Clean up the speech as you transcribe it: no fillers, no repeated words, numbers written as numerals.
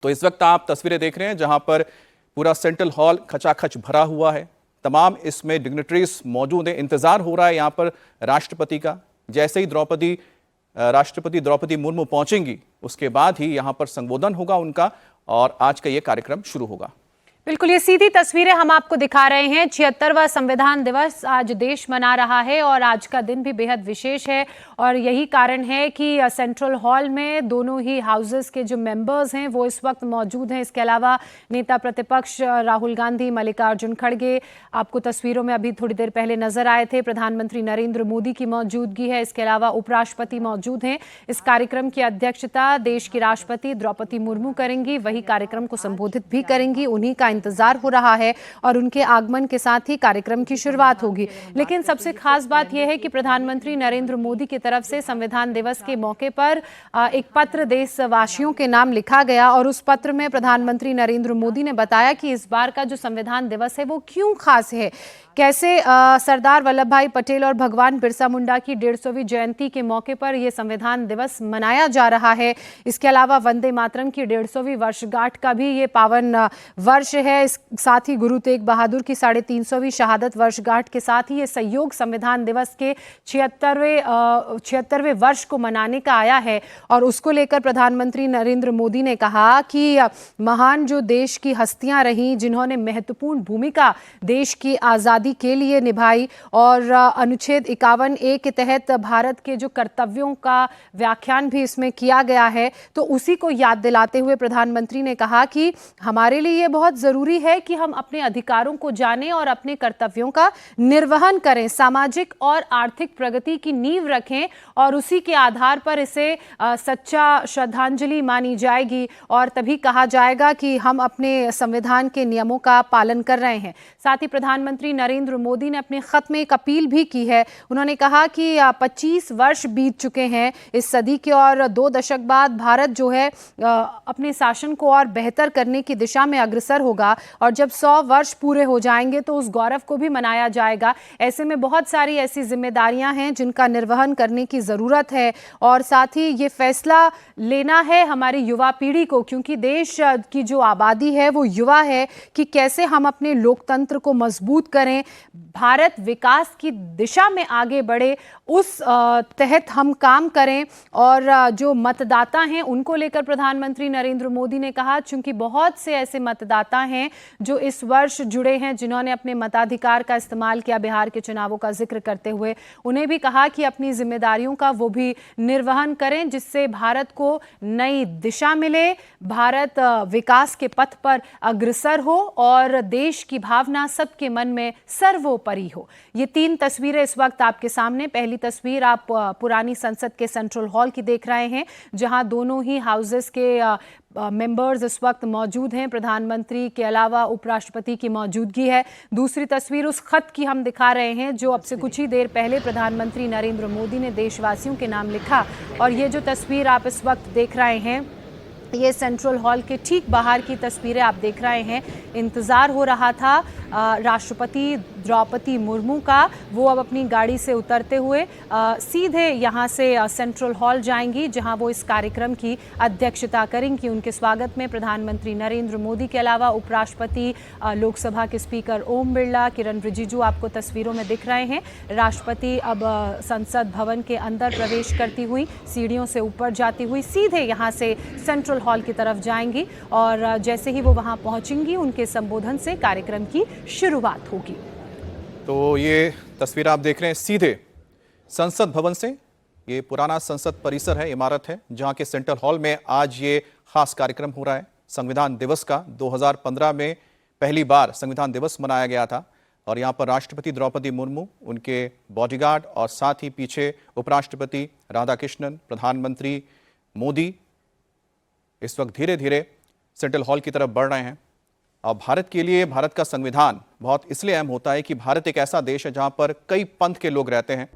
तो इस वक्त आप तस्वीरें देख रहे हैं जहां पर पूरा सेंट्रल हॉल खचाखच भरा हुआ है। तमाम इसमें डिग्नेटरीज मौजूद हैं। इंतजार हो रहा है यहां पर राष्ट्रपति का। जैसे ही राष्ट्रपति द्रौपदी मुर्मू पहुंचेंगी उसके बाद ही यहां पर संबोधन होगा उनका और आज का यह कार्यक्रम शुरू होगा। बिल्कुल, ये सीधी तस्वीरें हम आपको दिखा रहे हैं। 76वां संविधान दिवस आज देश मना रहा है और आज का दिन भी बेहद विशेष है और यही कारण है कि सेंट्रल हॉल में दोनों ही हाउसेस के जो मेंबर्स हैं वो इस वक्त मौजूद हैं। इसके अलावा नेता प्रतिपक्ष राहुल गांधी, मल्लिकार्जुन खड़गे आपको तस्वीरों में अभी थोड़ी देर पहले नजर आए थे। प्रधानमंत्री नरेंद्र मोदी की मौजूदगी है। इसके अलावा उपराष्ट्रपति मौजूद हैं। इस कार्यक्रम की अध्यक्षता देश की राष्ट्रपति द्रौपदी मुर्मू करेंगी। वही कार्यक्रम को संबोधित भी करेंगी। उन्हीं का इंतजार हो रहा है और उनके आगमन के साथ ही कार्यक्रम की शुरुआत होगी। लेकिन सबसे खास बात यह है कि प्रधानमंत्री नरेंद्र मोदी की तरफ से संविधान दिवस के मौके पर एक पत्र देशवासियों के नाम लिखा गया और उस पत्र में प्रधानमंत्री नरेंद्र मोदी ने बताया कि इस बार का जो संविधान दिवस है वो क्यों खास है, कैसे सरदार वल्लभ भाई पटेल और भगवान बिरसा मुंडा की 150वीं जयंती के मौके पर यह संविधान दिवस मनाया जा रहा है। इसके अलावा वंदे मातरम की 150वीं वर्षगांठ का भी ये पावन वर्ष है। साथ ही गुरु तेग बहादुर की 350वीं शहादत वर्षगांठ के साथ ही ये संयोग संविधान दिवस के 76वें वर्ष को मनाने का आया है और उसको लेकर प्रधानमंत्री नरेंद्र मोदी ने कहा कि महान जो देश की हस्तियां रहीं जिन्होंने महत्वपूर्ण भूमिका देश की आजादी के लिए निभाई और अनुच्छेद 51A के तहत भारत के जो कर्तव्यों का व्याख्यान भी इसमें किया गया है, तो उसी को याद दिलाते हुए प्रधानमंत्री ने कहा कि हमारे लिए ये बहुत जरूरी है कि हम अपने अधिकारों को जानें और अपने कर्तव्यों का निर्वहन करें, सामाजिक और आर्थिक प्रगति की नींव रखें और उसी के आधार पर इसे सच्चा श्रद्धांजलि मानी जाएगी और तभी कहा जाएगा कि हम अपने संविधान के नियमों का पालन कर रहे हैं। साथ ही प्रधानमंत्री नरेंद्र मोदी ने अपने खत में एक अपील भी की है। उन्होंने कहा कि 25 वर्ष बीत चुके हैं इस सदी के और 2 दशक बाद भारत जो है अपने शासन को और बेहतर करने की दिशा में अग्रसर होगा और जब 100 वर्ष पूरे हो जाएंगे तो उस गौरव को भी मनाया जाएगा। ऐसे में बहुत सारी ऐसी जिम्मेदारियां हैं जिनका निर्वहन करने की ज़रूरत है और साथ ही ये फैसला लेना है हमारी युवा पीढ़ी को, क्योंकि देश की जो आबादी है वो युवा है, कि कैसे हम अपने लोकतंत्र को मजबूत करें, भारत विकास की दिशा में आगे बढ़े, उस तहत हम काम करें। और जो मतदाता हैं उनको लेकर प्रधानमंत्री नरेंद्र मोदी ने कहा, चूंकि बहुत से ऐसे मतदाता हैं जो इस वर्ष जुड़े हैं जिन्होंने अपने मताधिकार का इस्तेमाल किया बिहार के चुनावों का जिक्र करते हुए, उन्हें भी कहा कि अपनी जिम्मेदारियों का वो भी निर्वहन करें जिससे भारत को नई दिशा मिले, भारत विकास के पथ पर अग्रसर हो और देश की भावना सबके मन में सर्वोपरि हो। ये 3 तस्वीरें इस वक्त आपके सामने। पहली तस्वीर आप पुरानी संसद के सेंट्रल हॉल की देख रहे हैं जहां दोनों ही हाउसेस के मेंबर्स इस वक्त मौजूद हैं। प्रधानमंत्री के अलावा उपराष्ट्रपति की मौजूदगी है। दूसरी तस्वीर उस खत की हम दिखा रहे हैं जो अब से कुछ ही देर पहले प्रधानमंत्री नरेंद्र मोदी ने देशवासियों के नाम लिखा और ये जो तस्वीर आप इस वक्त देख रहे हैं ये सेंट्रल हॉल के ठीक बाहर की तस्वीरें आप देख रहे हैं। इंतज़ार हो रहा था राष्ट्रपति द्रौपदी मुर्मू का, वो अब अपनी गाड़ी से उतरते हुए सीधे यहाँ से सेंट्रल हॉल जाएंगी जहाँ वो इस कार्यक्रम की अध्यक्षता करेंगी। उनके स्वागत में प्रधानमंत्री नरेंद्र मोदी के अलावा उपराष्ट्रपति, लोकसभा के स्पीकर ओम बिरला, किरण रिजिजू आपको तस्वीरों में दिख रहे हैं। राष्ट्रपति अब संसद भवन के अंदर प्रवेश करती हुई सीढ़ियों से ऊपर जाती हुई सीधे यहाँ से सेंट्रल हॉल की तरफ जाएंगी और जैसे ही वो वहां पहुंचेंगी उनके संबोधन से कार्यक्रम की शुरुआत होगी। तो ये तस्वीर आप देख रहे हैं सीधे संसद भवन से। ये पुराना संसद परिसर है, इमारत है जहां के सेंट्रल हॉल में आज ये खास कार्यक्रम हो रहा है संविधान दिवस का। 2015 में पहली बार संविधान दिवस मनाया गया था और यहाँ पर राष्ट्रपति द्रौपदी मुर्मू, उनके बॉडीगार्ड और साथ ही पीछे उपराष्ट्रपति राधाकृष्णन, प्रधानमंत्री मोदी इस वक्त धीरे धीरे सेंट्रल हॉल की तरफ बढ़ रहे हैं। और भारत के लिए भारत का संविधान बहुत इसलिए अहम होता है कि भारत एक ऐसा देश है जहां पर कई पंथ के लोग रहते हैं।